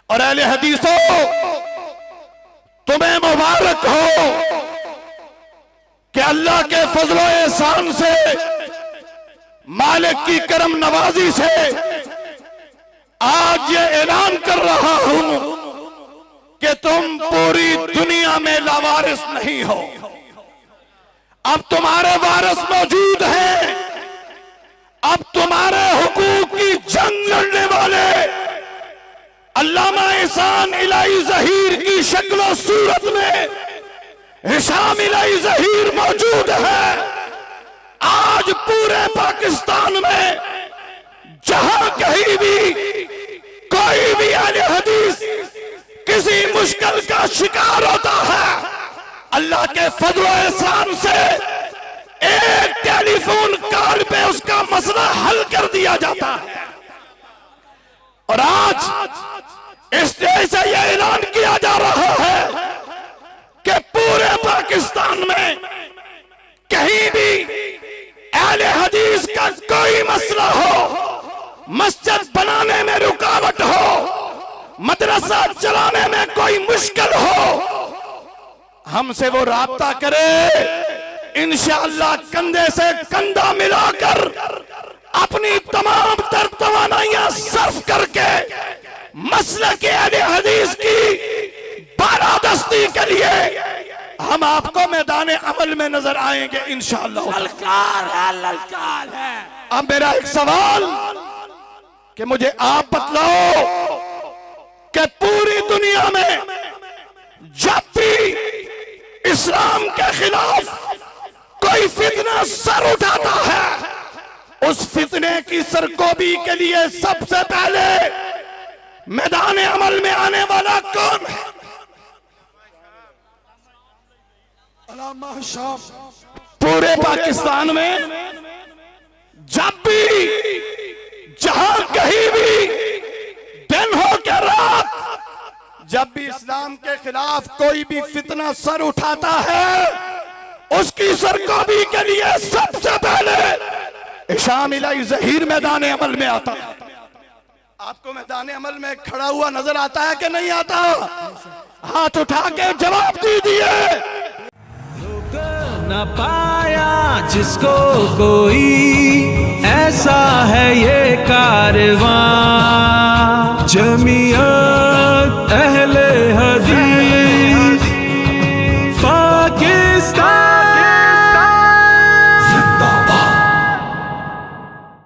اور اہل حدیثوں تمہیں مبارک ہو کہ اللہ کے فضل و احسان سے، مالک کی کرم نوازی سے آج یہ اعلان کر رہا ہوں کہ تم پوری دنیا میں لاوارث نہیں ہو، اب تمہارے وارث موجود ہیں، اب تمہارے حقوق کی جنگ لڑنے والے علامہ احسان الہی ظہیر کی شکل و صورت میں ہشام الہی ظہیر موجود ہے۔ آج پورے پاکستان میں جہاں کہیں بھی کوئی بھی اہل حدیث کسی مشکل کا شکار ہوتا ہے، اللہ کے فضل و احسان سے ایک ٹیلی فون کال پہ اس کا مسئلہ حل کر دیا جاتا ہے۔ اور آج اسٹیج سے یہ اعلان کیا جا رہا ہے کہ پورے پاکستان میں کہیں بھی اہل حدیث کا کوئی مسئلہ ہو، مسجد بنانے میں رکاوٹ ہو، مدرسہ چلانے میں کوئی مشکل ہو، ہم سے وہ رابطہ کرے، انشاءاللہ کندھے سے کندھا ملا کر اپنی تمام تر توانائیاں صرف کر کے مسلک اہل حدیث کی بالادستی کے لیے ہم آپ کو میدان عمل میں نظر آئیں گے انشاءاللہ۔ للکار ہے۔ اب میرا ایک سوال کہ مجھے آپ بتلاؤ کہ پوری دنیا میں جب بھی اسلام کے خلاف کوئی فتنہ سر اٹھاتا ہے، اس فتنے کی سرکوبی کے لیے سب سے پہلے میدان عمل میں آنے والا کون ہے؟ علامہ شام۔ پورے پاکستان میں جب بھی جہاں کہیں بھی دن ہو کے رات جب بھی اسلام کے خلاف کوئی بھی فتنہ سر اٹھاتا ہے، اس کی سرکوبی کے لیے سب سے پہلے ہشام الہی ظہیر میدان عمل میں آتا ہے۔ آپ کو میدان عمل میں کھڑا ہوا نظر آتا ہے کہ نہیں آتا؟ ہاتھ اٹھا کے جواب دیجئے۔ نہ پایا جس کو کوئی ایسا ہے یہ کارواں